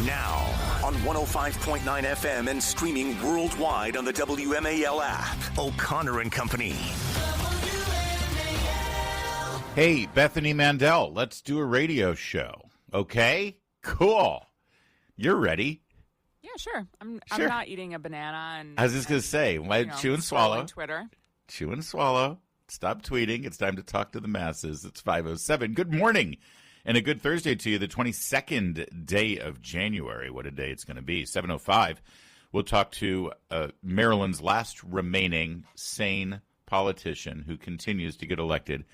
Now, on 105.9 FM and streaming worldwide on the WMAL app, O'Connor and Company. Hey, Bethany Mandel, let's do a radio show. Okay? Cool. You're ready. Yeah, sure. I'm not eating a banana. And I was just going to say, chew and swallow. Twitter. Chew and swallow. Stop tweeting. It's time to talk to the masses. It's 5:07. Good morning. And a good Thursday to you, the 22nd day of January. What a day it's going to be. 7:05. We'll talk to Maryland's last remaining sane politician who continues to get elected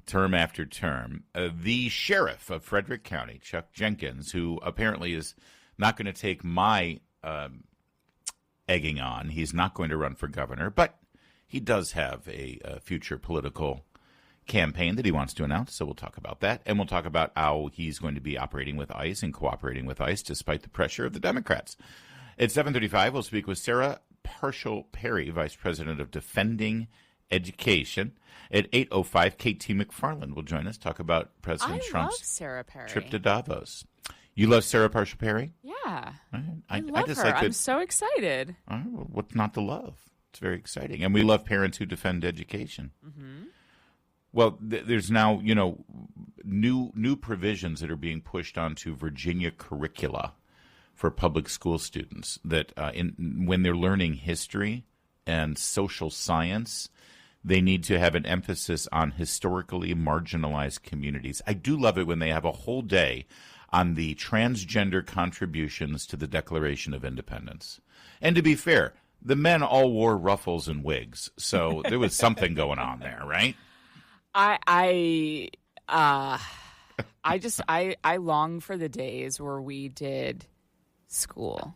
term after term. The sheriff of Frederick County, Chuck Jenkins, who apparently is not going to take my egging on. He's not going to run for governor, but he does have a future political campaign that he wants to announce, so we'll talk about that. And we'll talk about how he's going to be operating with ICE and cooperating with ICE despite the pressure of the Democrats. At 7:35, we'll speak with Sarah Parshall-Perry, Vice President of Defending Education. At 8:05, K.T. McFarland will join us, talk about President Trump's Sarah Perry. trip to Davos. You love Sarah Parshall-Perry? Yeah. I love just her. like I'm so excited. What's not to love? It's very exciting. And we love parents who defend education. Mm-hmm. Well, there's now, new provisions that are being pushed onto Virginia curricula for public school students that when they're learning history and social science, they need to have an emphasis on historically marginalized communities. I do love it when they have a whole day on the transgender contributions to the Declaration of Independence. And to be fair, the men all wore ruffles and wigs, so there was something going on there, right? I long for the days where we did school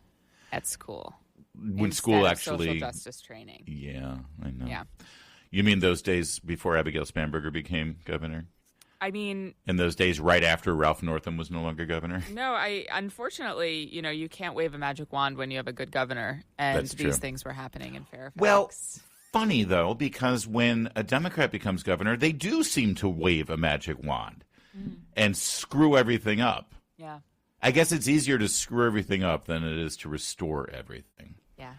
at school. When school actually social justice training. Yeah, I know. Yeah. You mean those days before Abigail Spanberger became governor? I mean, in those days right after Ralph Northam was no longer governor? No, unfortunately, you can't wave a magic wand when you have a good governor, and That's true. These things were happening in Fairfax. Well, funny, though, because when a Democrat becomes governor, they do seem to wave a magic wand and screw everything up. Yeah. I guess it's easier to screw everything up than it is to restore everything. Yeah.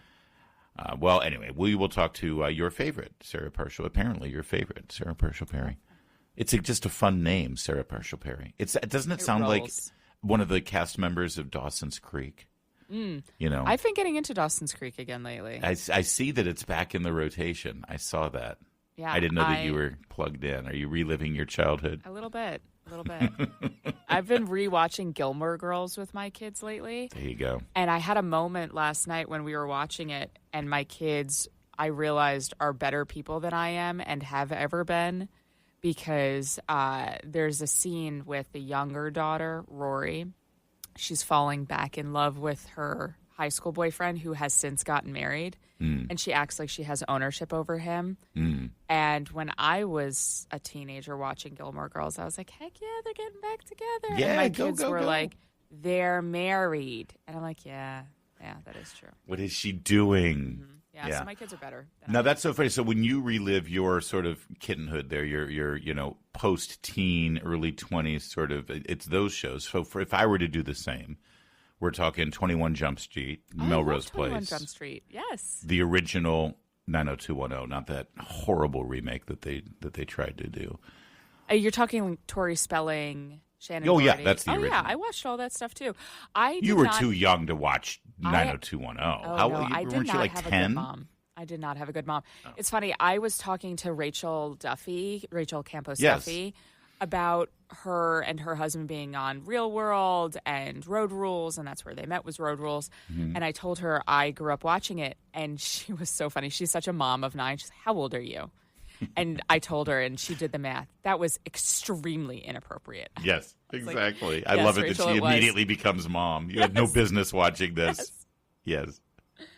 Well, anyway, we will talk to your favorite, Sarah Parshall. Apparently your favorite, Sarah Parshall-Perry. It's just a fun name, Sarah Parshall-Perry. Doesn't it sound like one of the cast members of Dawson's Creek? I've been getting into Dawson's Creek again lately. I see that it's back in the rotation. I saw that. Yeah, I didn't know that you were plugged in. Are you reliving your childhood? A little bit. I've been rewatching Gilmore Girls with my kids lately. There you go. And I had a moment last night when we were watching it, and my kids, I realized, are better people than I am and have ever been, because there's a scene with the younger daughter, Rory. She's falling back in love with her high school boyfriend, who has since gotten married, and she acts like she has ownership over him. And when I was a teenager watching Gilmore Girls, I was like, heck yeah, they're getting back together. Yeah, and my go, kids go, were go. like, they're married. And I'm like, yeah, that is true. What is she doing? Yeah, so my kids are better. Now, that's so funny. So when you relive your sort of kittenhood there, your post-teen, early 20s sort of, it's those shows. So if I were to do the same, we're talking 21 Jump Street, Melrose Place. 21 Jump Street, yes. The original 90210, not that horrible remake that they tried to do. You're talking Tori Spelling, Shannon Oh, yeah, Doherty. that's the original. Oh, yeah, I watched all that stuff, too. You were too young to watch 90210. I did weren't not you like have 10? a good mom. I did not have a good mom. Oh. It's funny. I was talking to Rachel Campos Duffy, about her and her husband being on Real World and Road Rules, and that's where they met, was Road Rules. Mm-hmm. And I told her I grew up watching it, and she was so funny. She's such a mom of 9. She's like, how old are you? And I told her, and she did the math. That was extremely inappropriate. Yes, exactly. Like, I love it Rachel, that she immediately becomes mom. You had no business watching this. Yes.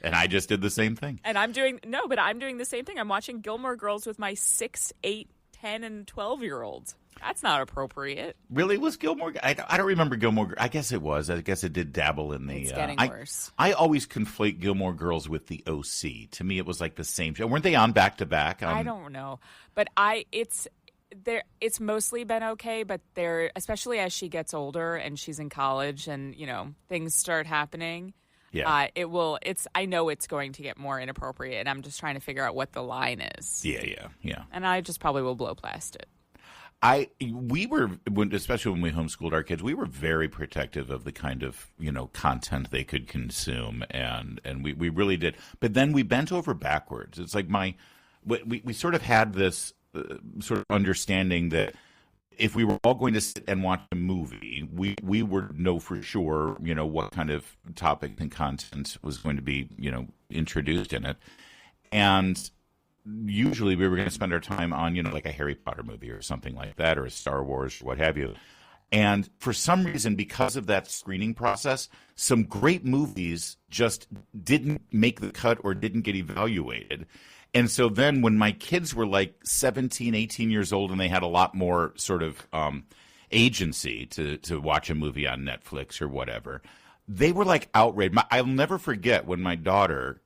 And I just did the same thing. And I'm doing the same thing. I'm watching Gilmore Girls with my 6, 8, 10, and 12-year-olds. That's not appropriate. Really? Was Gilmore? I don't remember Gilmore. I guess it was. I guess it did dabble in the. It's getting worse. I always conflate Gilmore Girls with the OC. To me, it was like the same show. Weren't they on back to back? I don't know, but it's mostly been okay, but especially as she gets older and she's in college and, things start happening. Yeah. I know it's going to get more inappropriate, and I'm just trying to figure out what the line is. Yeah. And I just probably will blow past it. Especially when we homeschooled our kids, we were very protective of the kind of, content they could consume. And we really did. But then we bent over backwards. It's like we sort of had this sort of understanding that if we were all going to sit and watch a movie, we would know for sure, what kind of topic and content was going to be, introduced in it. And usually we were going to spend our time on, like a Harry Potter movie or something like that, or a Star Wars or what have you. And for some reason, because of that screening process, some great movies just didn't make the cut or didn't get evaluated. And so then when my kids were like 17, 18 years old and they had a lot more sort of agency to watch a movie on Netflix or whatever, they were like outraged. I'll never forget when my daughter,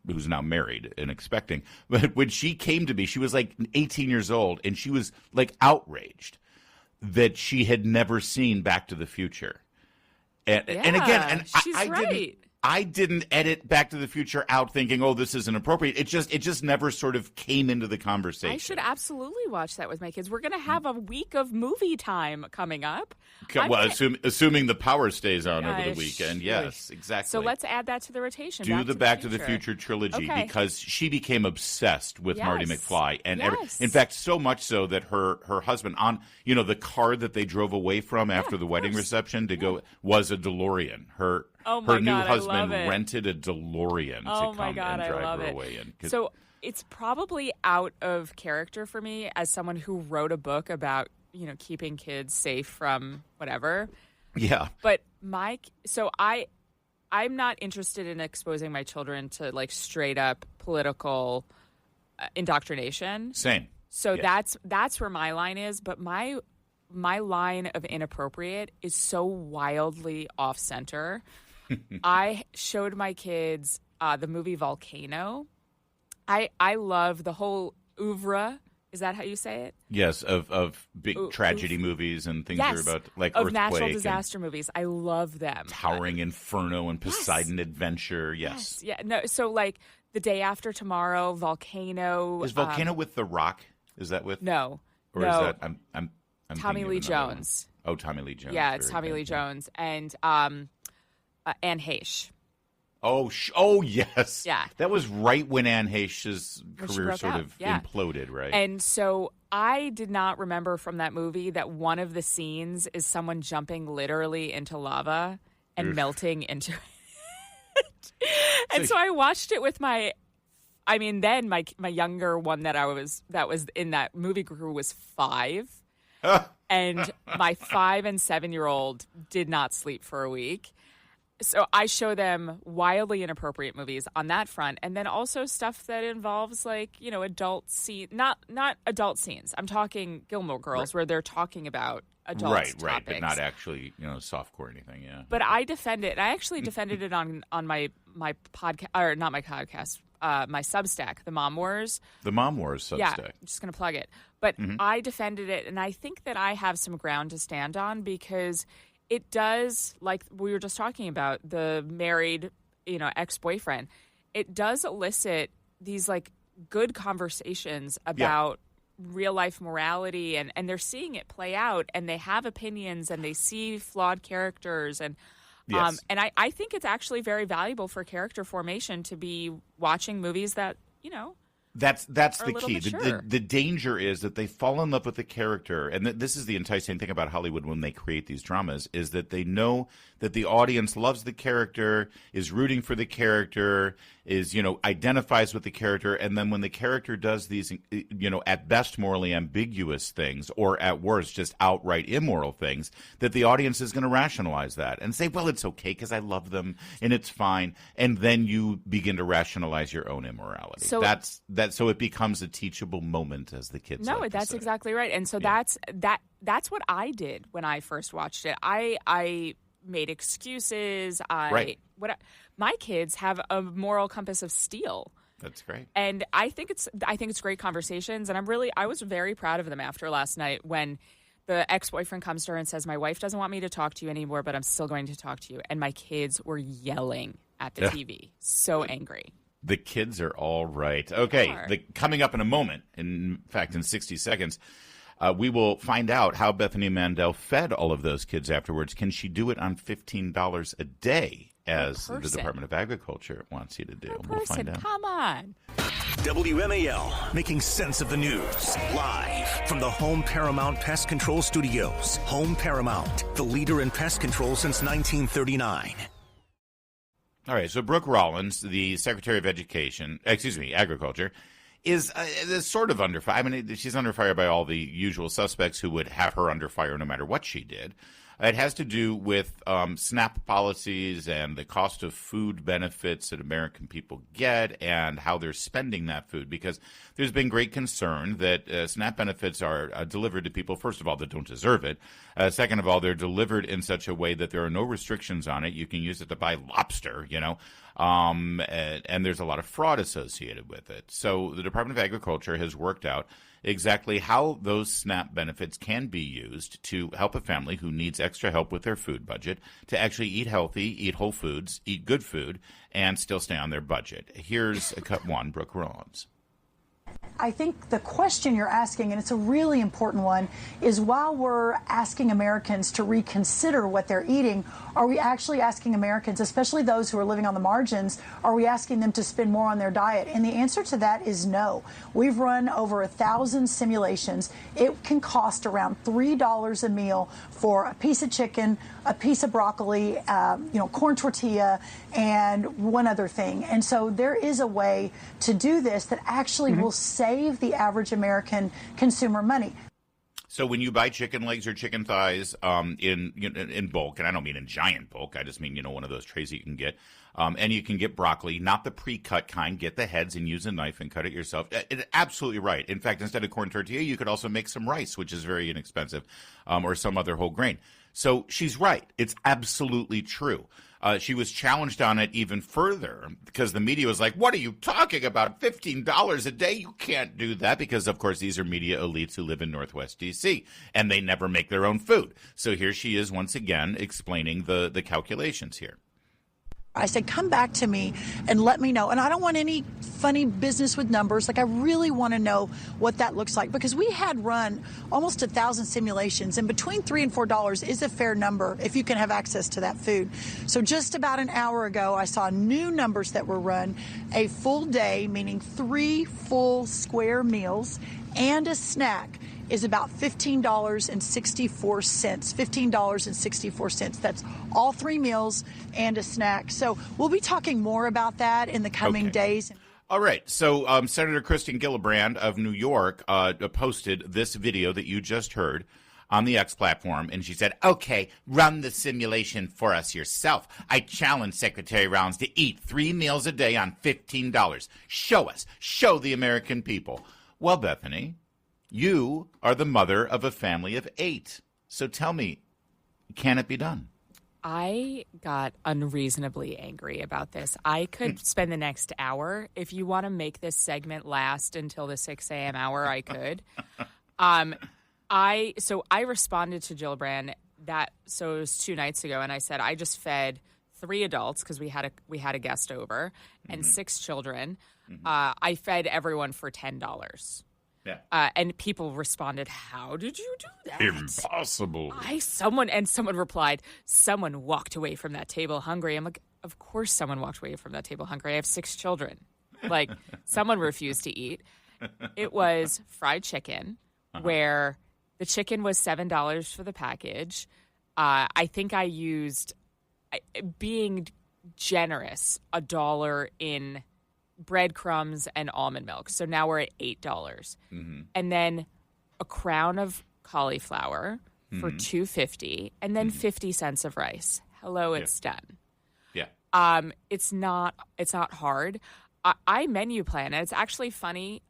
who's now married and expecting, but when she came to me, she was like 18 years old and she was like outraged that she had never seen Back to the Future. And again, she's right. I didn't edit Back to the Future out thinking, oh, this isn't appropriate. It just never sort of came into the conversation. I should absolutely watch that with my kids. We're going to have a week of movie time coming up. Assuming the power stays on over the weekend. Yes, exactly. So let's add that to the rotation. Do the Back to the Future trilogy because she became obsessed with Marty McFly. And in fact, so much so that her husband on, the car that they drove away from after the wedding reception to go was a DeLorean. Her new husband rented a DeLorean to come and drive her away in. So it's probably out of character for me as someone who wrote a book about, keeping kids safe from whatever. Yeah. But I'm not interested in exposing my children to like straight up political indoctrination. Same. So that's where my line is. But my line of inappropriate is so wildly off center. I showed my kids the movie Volcano. I love the whole oeuvre. Is that how you say it? Yes, of big tragedy movies and things that are about like of earthquake natural disaster movies. I love them. Towering Inferno and Poseidon Adventure. Yes. Yeah. No. So like The Day After Tomorrow, Volcano. Is Volcano with The Rock? Is that with? No. Or is that I'm Tommy Lee Jones. Oh, Tommy Lee Jones. Yeah, it's Tommy Lee Jones and Anne Heche. Oh, yes. Yeah. That was right when Anne Heche's career sort of imploded, right? And so I did not remember from that movie that one of the scenes is someone jumping literally into lava and melting into it. And so I watched it with my younger one that was in that movie crew was 5. And my 5 and 7-year-old did not sleep for a week. So I show them wildly inappropriate movies on that front, and then also stuff that involves like adult scene, not adult scenes. I'm talking Gilmore Girls, where they're talking about adult topics, right, but not actually softcore or anything. Yeah. But I defend it. I actually defended it on my podcast, or not my podcast, my Substack, the Mom Wars. The Mom Wars Substack. Yeah, I'm just gonna plug it. But I defended it, and I think that I have some ground to stand on because it does, like we were just talking about, the married, ex-boyfriend. It does elicit these like good conversations about real life morality, and they're seeing it play out, and they have opinions, and they see flawed characters, and and I think it's actually very valuable for character formation to be watching movies that That's the key. The danger is that they fall in love with the character, and this is the enticing thing about Hollywood when they create these dramas, is that they know that the audience loves the character, is rooting for the character, is identifies with the character, and then when the character does these at best morally ambiguous things, or at worst just outright immoral things, that the audience is going to rationalize that and say, well, it's okay because I love them and it's fine, and then you begin to rationalize your own immorality. So so it becomes a teachable moment, as the kids like to say. Exactly right. And so that's what I did when I first watched it. I made excuses. My kids have a moral compass of steel. That's great. And I think it's great conversations, and I was very proud of them after last night when the ex-boyfriend comes to her and says, "My wife doesn't want me to talk to you anymore, but I'm still going to talk to you." And my kids were yelling at the TV, so angry. The kids are all right. Okay, coming up in a moment, in fact, in 60 seconds, we will find out how Bethany Mandel fed all of those kids afterwards. Can she do it on $15 a day, as the Department of Agriculture wants you to do? We'll find out. Come on. WMAL, making sense of the news. Live from the Home Paramount Pest Control Studios. Home Paramount, the leader in pest control since 1939. All right, so Brooke Rollins, the Secretary of Agriculture, is sort of under fire. I mean, she's under fire by all the usual suspects who would have her under fire no matter what she did. It has to do with SNAP policies and the cost of food benefits that American people get and how they're spending that food, because there's been great concern that SNAP benefits are delivered to people, first of all, that don't deserve it. Second of all, they're delivered in such a way that there are no restrictions on it. You can use it to buy lobster, and there's a lot of fraud associated with it. So the Department of Agriculture has worked out exactly how those SNAP benefits can be used to help a family who needs extra help with their food budget to actually eat healthy, eat whole foods, eat good food, and still stay on their budget. Here's cut one, Brooke Rollins. I think the question you're asking, and it's a really important one, is while we're asking Americans to reconsider what they're eating, are we actually asking Americans, especially those who are living on the margins, are we asking them to spend more on their diet? And the answer to that is no. We've run over 1,000 simulations. It can cost around $3 a meal for a piece of chicken, a piece of broccoli, corn tortilla, and one other thing. And so there is a way to do this that actually will save the average American consumer money. So when you buy chicken legs or chicken thighs in bulk, and I don't mean in giant bulk, I just mean, one of those trays that you can get, and you can get broccoli, not the pre-cut kind, get the heads and use a knife and cut it yourself. Absolutely right. In fact, instead of corn tortilla, you could also make some rice, which is very inexpensive, or some other whole grain. So she's right. It's absolutely true. She was challenged on it even further because the media was like, "What are you talking about? $15 a day? You can't do that," because, of course, these are media elites who live in Northwest D.C., and they never make their own food. So here she is once again explaining the calculations here. I said, come back to me and let me know. And I don't want any funny business with numbers. I really want to know what that looks like, because we had run almost 1,000 simulations, and between $3 and $4 is a fair number if you can have access to that food. So just about an hour ago, I saw new numbers that were run. A full day, meaning 3 full square meals and a snack, is about $15.64. $15.64. That's all 3 meals and a snack. So we'll be talking more about that in the coming days. All right. So Senator Kristen Gillibrand of New York posted this video that you just heard on the X platform, and she said, "Okay, run the simulation for us yourself. I challenge Secretary Rollins to eat 3 meals a day on $15. Show us. Show the American people." Well, Bethany, you are the mother of a family of 8. So tell me, can it be done? I got unreasonably angry about this. I could spend the next hour. If you want to make this segment last until the 6 a.m. hour, I could. I responded to Gillibrand it was 2 nights ago, and I said I just fed 3 adults because we had a guest over and 6 children. I fed everyone for $10. Yeah. And people responded, "How did you do that?" Impossible. Someone replied, "Someone walked away from that table hungry." I'm like, of course someone walked away from that table hungry. I have 6 children. Like, someone refused to eat. It was fried chicken, where the chicken was $7 for the package. I think I used, being generous, $1 in breadcrumbs and almond milk. So now we're at $8. And then a crown of cauliflower for $2.50, and then 50 cents of rice. Hello, it's done. Yeah. It's not hard. I menu plan, and it's actually funny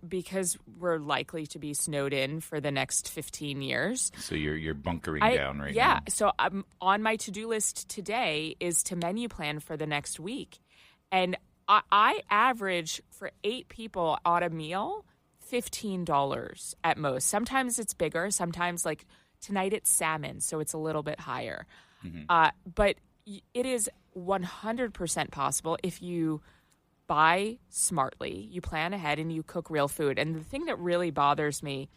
because we're likely to be snowed in for the next 15 years. So you're bunkering down right now. Yeah. So on my to-do list today is to menu plan for the next week. And I average for 8 people on a meal $15 at most. Sometimes it's bigger. Sometimes, like tonight, it's salmon, so it's a little bit higher. But it is 100% possible if you buy smartly, you plan ahead, and you cook real food. And the thing that really bothers me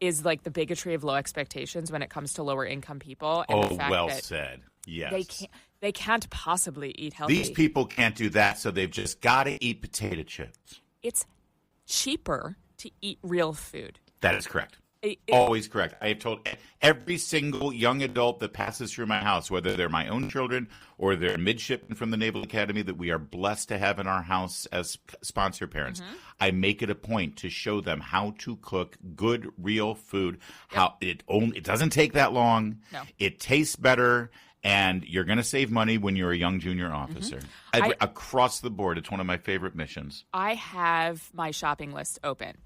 is like the bigotry of low expectations when it comes to lower income people. And the fact that said. Yes. They can't possibly eat healthy. These people can't do that, so they've just got to eat potato chips. It's cheaper to eat real food. That is correct. Always correct. I have told every single young adult that passes through my house, whether they're my own children or they're midshipmen from the Naval Academy that we are blessed to have in our house as sponsor parents, I make it a point to show them how to cook good, real food. How it doesn't take that long. No. It tastes better. And you're going to save money when you're a young junior officer. Across the board, it's one of my favorite missions. I have my shopping list open.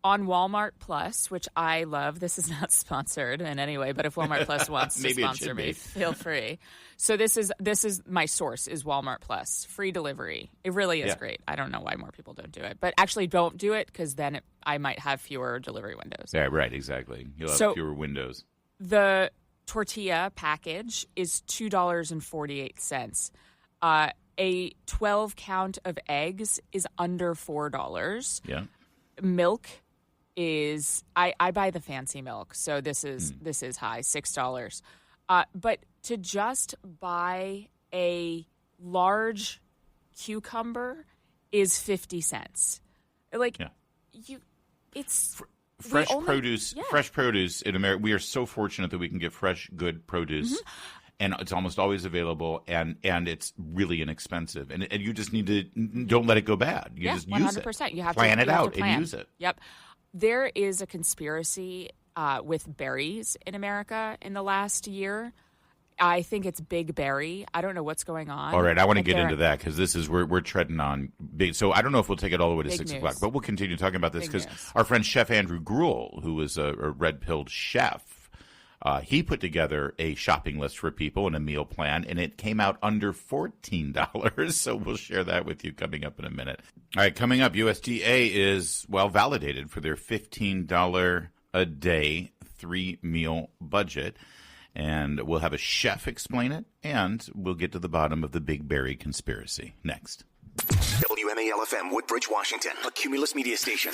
On Walmart Plus, which I love. This is not sponsored in any way, but if Walmart Plus wants to sponsor me, feel free. So this is my source is Walmart Plus, free delivery. It really is great. I don't know why more people don't do it, but actually don't do it because then I might have fewer delivery windows. Yeah, right, exactly. You'll have fewer windows. The tortilla package is $2.48. A 12 count of eggs is under $4. Yeah. Milk is I buy the fancy milk, so this is high, $6. But to just buy a large cucumber is 50 cents. Like it's fresh produce in America. We are so fortunate that we can get fresh, good produce. And it's almost always available, and it's really inexpensive. And you just need to don't let it go bad. You just 100%. Use it. You have plan it out and use it. Yep. There is a conspiracy with berries in America in the last year. I think it's Big Berry. I don't know what's going on. All right, I want to get into that because this is we're treading on big. So I don't know if we'll take it all the way to 6 o'clock, but we'll continue talking about this because our friend Chef Andrew Gruel, who is a red-pilled chef, he put together a shopping list for people and a meal plan, and it came out under $14. So we'll share that with you coming up in a minute. All right, coming up, USDA is, validated for their $15 a day 3-meal budget. And we'll have a chef explain it, and we'll get to the bottom of the Big Berry conspiracy next. WMAL-FM, Woodbridge, Washington, a Cumulus media station.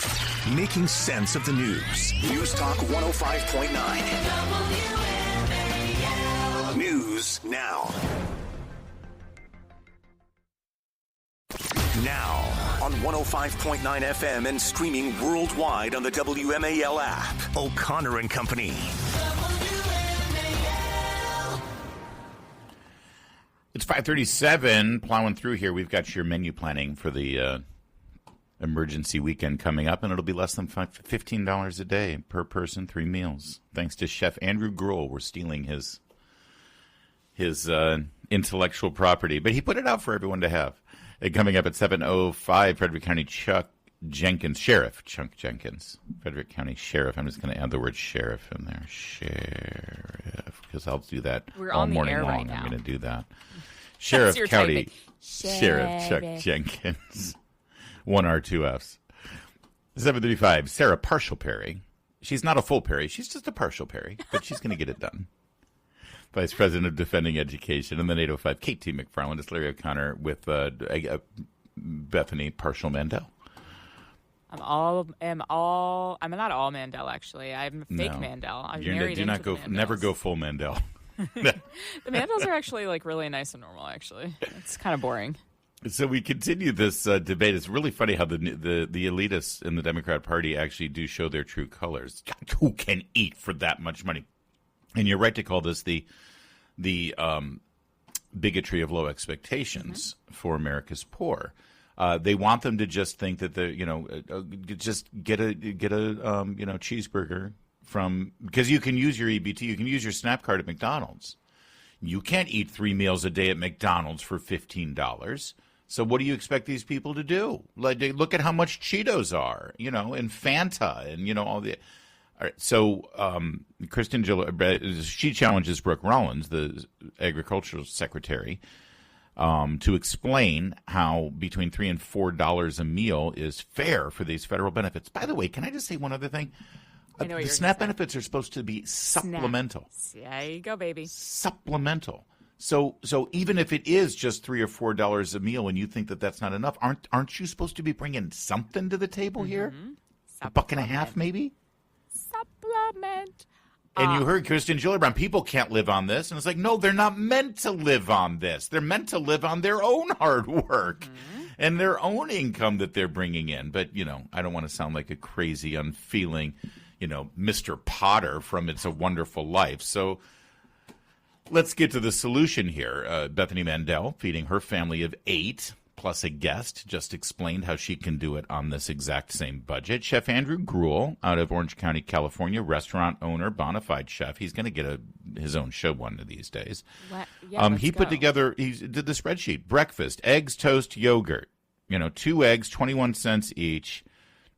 Making sense of the news. News Talk 105.9. News now. Now on 105.9 FM and streaming worldwide on the WMAL app. O'Connor and Company. It's 5:37, plowing through here. We've got your menu planning for the emergency weekend coming up, and it'll be less than $15 a day per person, 3 meals. Thanks to Chef Andrew Gruel. We're stealing his intellectual property, but he put it out for everyone to have. Coming up at 7:05, Frederick County Sheriff Chuck Jenkins. Frederick County Sheriff. I'm just going to add the word sheriff in there. Sheriff, because I'll do that all morning long. Right now. I'm going to do that. Sheriff County Sheriff Chuck Jenkins. 1 R, 2 Fs. 7:35, Sarah Partial Perry. She's not a full Perry. She's just a partial Perry, but she's going to get it done. Vice President of Defending Education. And then 8:05, Kate T. McFarland. It's Larry O'Connor with Bethany Partial Mandel. I'm not all Mandel, actually. I'm fake Mandel. I'm married into the Mandels. Never go full Mandel. The Mandels are actually like really nice and normal, actually. It's kind of boring. So we continue this debate. It's really funny how the elitists in the Democrat Party actually do show their true colors. God, who can eat for that much money? And you're right to call this the bigotry of low expectations for America's poor. They want them to just think that just get a cheeseburger from, because you can use your EBT, you can use your SNAP card at McDonald's. You can't eat 3 meals a day at McDonald's for $15. So what do you expect these people to do? Like, look at how much Cheetos are, and Fanta, and all the. All right, so Kristen Gillespie, she challenges Brooke Rollins, the agricultural secretary, to explain how between $3 and $4 a meal is fair for these federal benefits. By the way, can I just say one other thing? The SNAP benefits are supposed to be supplemental. There you go, baby. Supplemental. So even if it is just $3 or $4 a meal, and you think that that's not enough, aren't you supposed to be bringing something to the table here? $1.50 maybe. Supplement. And you heard Kristen Gillibrand, people can't live on this. And it's like, no, they're not meant to live on this. They're meant to live on their own hard work and their own income that they're bringing in. But, I don't want to sound like a crazy, unfeeling, Mr. Potter from It's a Wonderful Life. So let's get to the solution here. Bethany Mandel, feeding her family of 8 plus a guest, just explained how she can do it on this exact same budget. Chef Andrew Gruel out of Orange County, California, restaurant owner, bona fide chef. He's going to get his own show one of these days. He did the spreadsheet. Breakfast, eggs, toast, yogurt. 2 eggs, 21 cents each.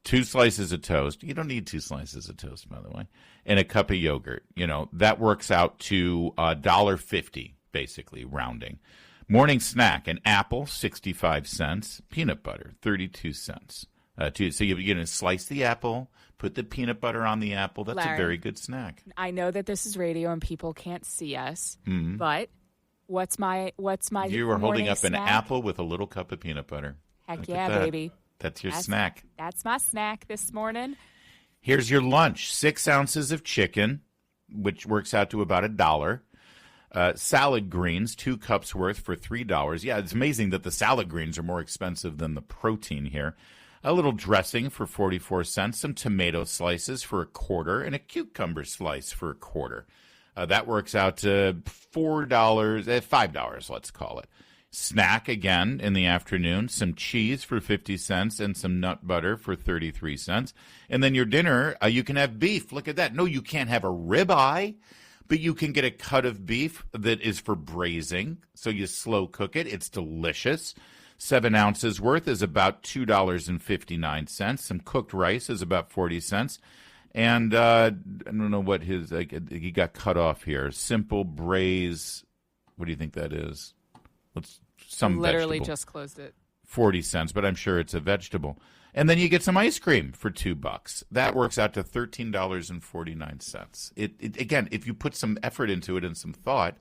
2 slices of toast. You don't need 2 slices of toast, by the way. And a cup of yogurt. That works out to $1.50, basically, rounding. Morning snack, an apple, 65 cents. Peanut butter, 32 cents. So you're going to slice the apple, put the peanut butter on the apple. That's Larry, a very good snack. I know that this is radio and people can't see us, but what's my You were holding up snack? An apple with a little cup of peanut butter. Heck Look yeah, at that. baby. That's your snack. That's my snack this morning. Here's your lunch. 6 ounces of chicken, which works out to about $1. Salad greens, 2 cups worth for $3. Yeah, it's amazing that the salad greens are more expensive than the protein here. A little dressing for 44 cents, some tomato slices for $0.25, and a cucumber slice for $0.25. That works out to $5, let's call it. Snack again in the afternoon, some cheese for 50 cents and some nut butter for 33 cents. And then your dinner, you can have beef. Look at that. No, you can't have a ribeye. But you can get a cut of beef that is for braising, so you slow cook it. It's delicious. 7 ounces worth is about $2.59. Some cooked rice is about 40 cents. And I don't know what he got cut off here. Simple braise. What do you think that is? Literally vegetable. Just closed it. 40 cents, but I'm sure it's a vegetable. And then you get some ice cream for $2. That works out to $13.49. Again, if you put some effort into it and some thought,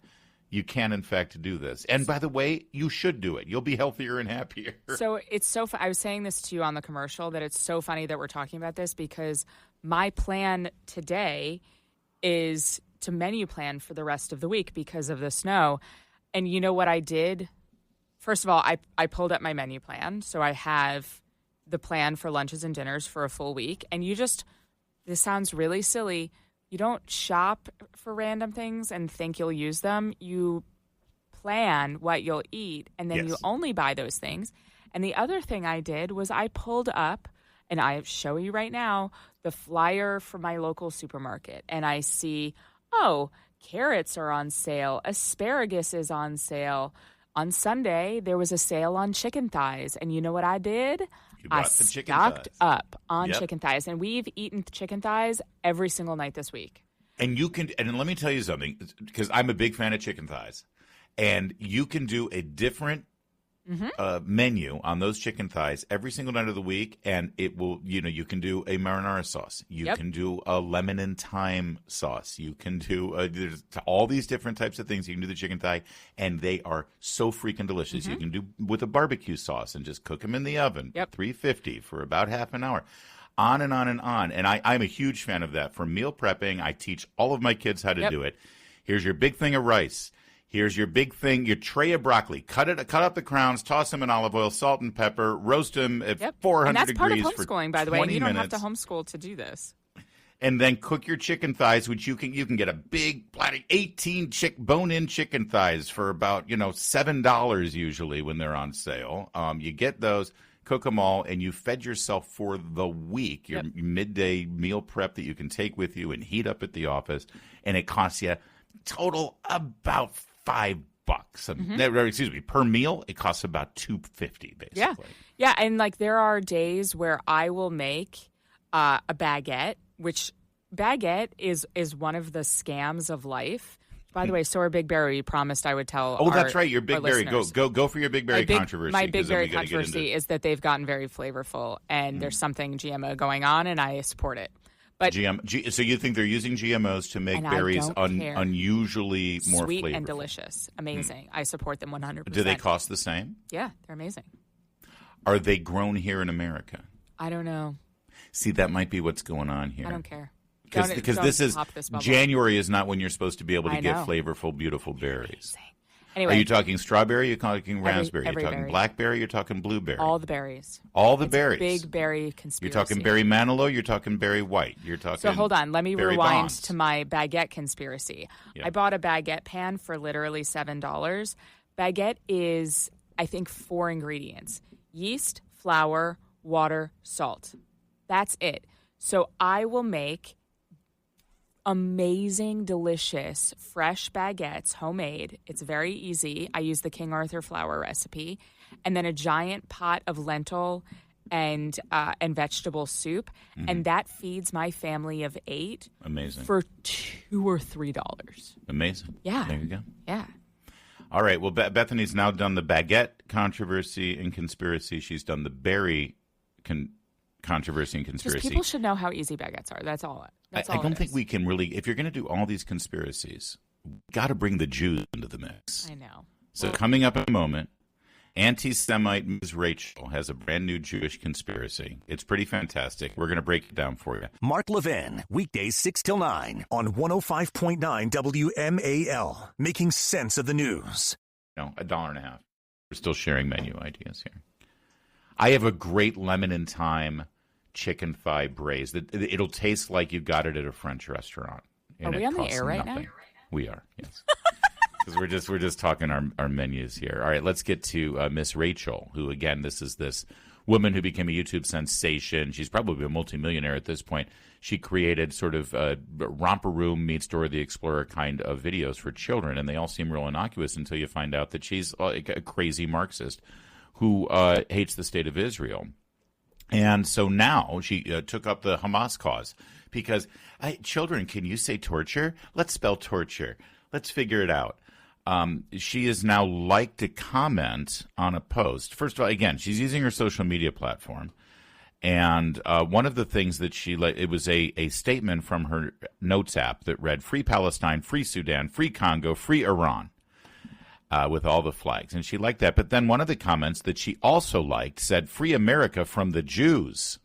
you can, in fact, do this. And by the way, you should do it. You'll be healthier and happier. So it's so I was saying this to you on the commercial that it's so funny that we're talking about this because my plan today is to menu plan for the rest of the week because of the snow. And you know what I did? First of all, I pulled up my menu plan. So I have the plan for lunches and dinners for a full week. And this sounds really silly. You don't shop for random things and think you'll use them. You plan what you'll eat, and then you only buy those things. And the other thing I did was I pulled up, and I show you right now, the flyer for my local supermarket. And I see, carrots are on sale. Asparagus is on sale. On Sunday, there was a sale on chicken thighs. And you know what I did? I stocked up on chicken thighs. And we've eaten chicken thighs every single night this week. And let me tell you something, because I'm a big fan of chicken thighs. And you can do a different menu on those chicken thighs every single night of the week, and it will, you can do a marinara sauce. You can do a lemon and thyme sauce. You can do there's all these different types of things. You can do the chicken thigh, and they are so freaking delicious. You can do with a barbecue sauce and just cook them in the oven, 350 for about half an hour. On and on and on. And I'm a huge fan of that. For meal prepping, I teach all of my kids how to do it. Here's your big thing of rice. Here's your big thing, your tray of broccoli. Cut up the crowns, toss them in olive oil, salt and pepper, roast them at 400 degrees for 20 minutes. And that's part of homeschooling, by the way. And you don't have to homeschool to do this. And then cook your chicken thighs, which you can get a big platter, 18 bone-in chicken thighs for about $7 usually when they're on sale. You get those, cook them all, and you fed yourself for the week. Your midday meal prep that you can take with you and heat up at the office, and it costs you total about $5. Per meal, it costs about $2.50 basically. Yeah, and there are days where I will make a baguette, which baguette is one of the scams of life. By the way, so are Big Berry. You promised I would tell. Oh, that's right. Your Big our Berry. listeners. Go for your Big Berry controversy. My Big 'cause then Berry we gotta get controversy is that they've gotten very flavorful, and there's something GMO going on, and I support it. But so you think they're using GMOs to make berries unusually more sweet flavorful? and delicious, amazing. I support them 100%. Do they cost the same? Yeah, they're amazing. Are they grown here in America? I don't know. See, that might be what's going on here. I don't care. Because this is January is not when you're supposed to be able to get flavorful, beautiful berries. Anyway, are you talking strawberry? You're talking raspberry? Every you're talking berry. blackberry? You're talking blueberry? All the berries. All the It's berries. A big berry conspiracy. You're talking berry manilow. You're talking berry white. You're talking. So hold on. Let me berry rewind bonds. to my baguette conspiracy. Yeah. I bought a baguette pan for literally $7. Baguette is, I think, 4 ingredients: yeast, flour, water, salt. That's it. So I will make amazing, delicious, fresh baguettes, homemade. It's very easy. I use the King Arthur flour recipe, and then a giant pot of lentil and vegetable soup, and that feeds my family of 8. Amazing. For $2 or $3. Amazing. Yeah. There you go. Yeah. All right. Well, Bethany's now done the baguette controversy and conspiracy. She's done the berry controversy and conspiracy. Just people should know how easy baguettes are. That's all. I don't think we can really, if you're going to do all these conspiracies, got to bring the Jews into the mix. I know. So coming up in a moment, anti-Semite Ms. Rachel has a brand new Jewish conspiracy. It's pretty fantastic. We're going to break it down for you. Mark Levin, weekdays 6 till 9 on 105.9 WMAL, making sense of the news. $1.50. We're still sharing menu ideas here. I have a great lemon and thyme chicken thigh braised. It'll taste like you got it at a French restaurant. Are we on the air right now? We are, yes. Because we're just talking our menus here. All right, let's get to Miss Rachel, who, again, this is this woman who became a YouTube sensation. She's probably a multimillionaire at this point. She created sort of Romper Room meets Dora the Explorer kind of videos for children, and they all seem real innocuous until you find out that she's a crazy Marxist who hates the state of Israel. And so now she took up the Hamas cause because, children, can you say torture? Let's spell torture. Let's figure it out. She is now liked a comment on a post. First of all, again, she's using her social media platform. And one of the things that it was a statement from her notes app that read, "Free Palestine, free Sudan, free Congo, free Iran." With all the flags. And she liked that. But then one of the comments that she also liked said, "Free America from the Jews."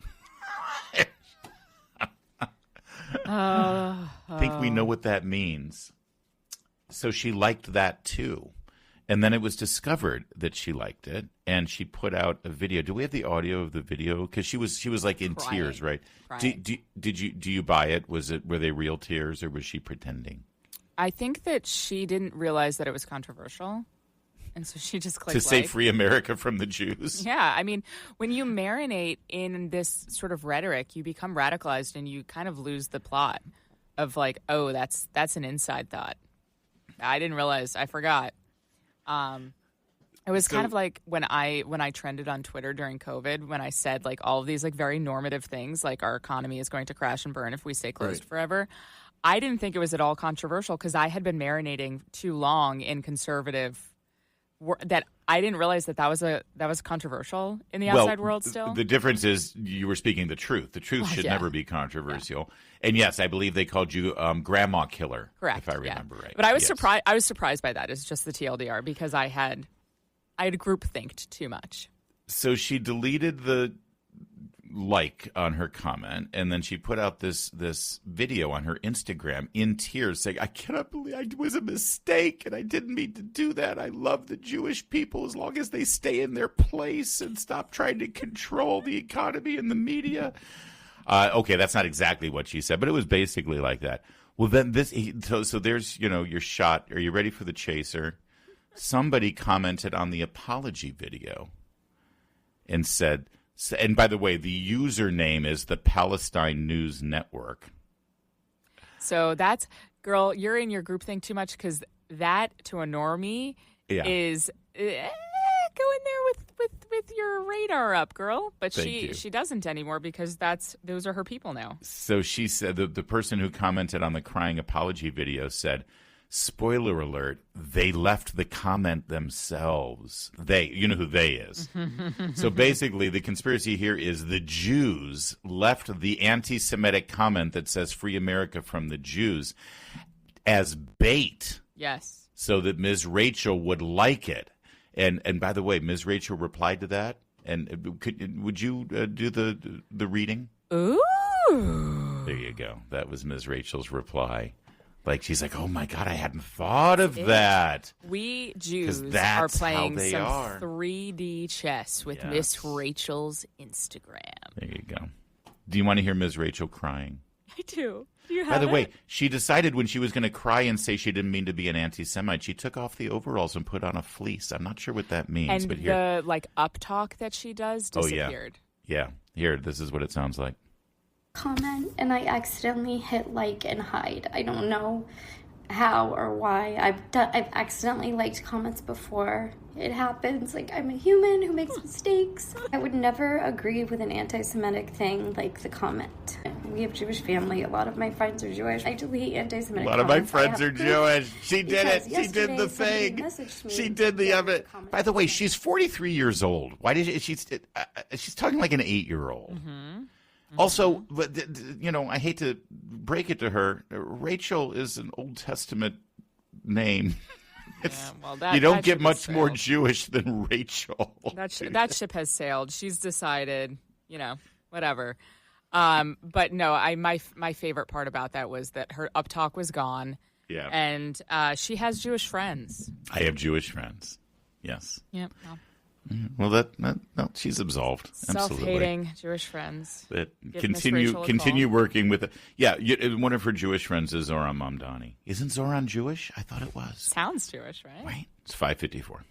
I think we know what that means. So she liked that too. And then it was discovered that she liked it, and she put out a video. Do we have the audio of the video? Because she was like in tears, right? Do you buy it? Were they real tears, or was she pretending? I think that she didn't realize that it was controversial, and so she just clicked to say "Free America from the Jews." Yeah, I mean, when you marinate in this sort of rhetoric, you become radicalized, and you kind of lose the plot of like, oh, that's an inside thought. I didn't realize. I forgot. It was kind of like when I trended on Twitter during COVID, when I said like all of these like very normative things, like our economy is going to crash and burn if we stay closed forever. I didn't think it was at all controversial because I had been marinating too long in conservative that I didn't realize that was controversial in the outside world still. The difference is you were speaking the truth. The truth should never be controversial. Yeah. And yes, I believe they called you Grandma Killer. Correct. If I remember right. But I was surprised. I was surprised by that. It's just the TLDR because I had groupthinked too much. So she deleted the like on her comment, and then she put out this video on her Instagram in tears saying, "I cannot believe it was a mistake and I didn't mean to do that. I love the Jewish people as long as they stay in their place and stop trying to control the economy and the media." Okay, that's not exactly what she said, but it was basically like that. Well, then so there's your shot. Are you ready for the chaser? Somebody commented on the apology video and said, and by the way, the username is the Palestine News Network. So that's, girl, you're in your group thing too much because that, to a normie, is go in there with your radar up, girl. But she doesn't anymore because those are her people now. So she said, the person who commented on the crying apology video said, Spoiler alert, they left the comment themselves. You know who they is. So basically, the conspiracy here is the Jews left the anti-Semitic comment that says "Free America from the Jews" as bait. Yes. So that Ms. Rachel would like it. And by the way, Ms. Rachel replied to that. And would you do the reading? Ooh. There you go. That was Ms. Rachel's reply. Like, she's like, oh, my God, I hadn't thought of that. We Jews that's are playing how they some are. 3D chess with Miss Rachel's Instagram. There you go. Do you want to hear Ms. Rachel crying? I do. Do you have By the way, it? she decided when she was going to cry and say she didn't mean to be an anti-Semite, she took off the overalls and put on a fleece. I'm not sure what that means. And but here, the up talk that she does disappeared. Yeah. Here, this is what it sounds like. Comment and I accidentally hit like and hide. I don't know how or why. I've accidentally liked comments before. It happens. Like, I'm a human who makes mistakes. I would never agree with an anti-Semitic thing like the comment. We have Jewish family. A lot of my friends are Jewish. I delete anti-Semitic A lot of my friends are Jewish. She did it. Because She did the yesterday thing. somebody messaged me She did the of it. comment. By the way, she's 43 years old. Why did she's talking like an 8-year-old? Also, I hate to break it to her. Rachel is an Old Testament name. You don't get much more Jewish than Rachel. That ship has sailed. She's decided, whatever. But no, my favorite part about that was that her up talk was gone. Yeah. And she has Jewish friends. I have Jewish friends. Yes. Yep. Well, Well, no, she's absolved. self-hating Jewish friends. That Give Miss Rachel a continue call. working with. One of her Jewish friends is Zoran Mamdani. Isn't Zoran Jewish? I thought it was. Sounds Jewish, right? Right. It's 5:54.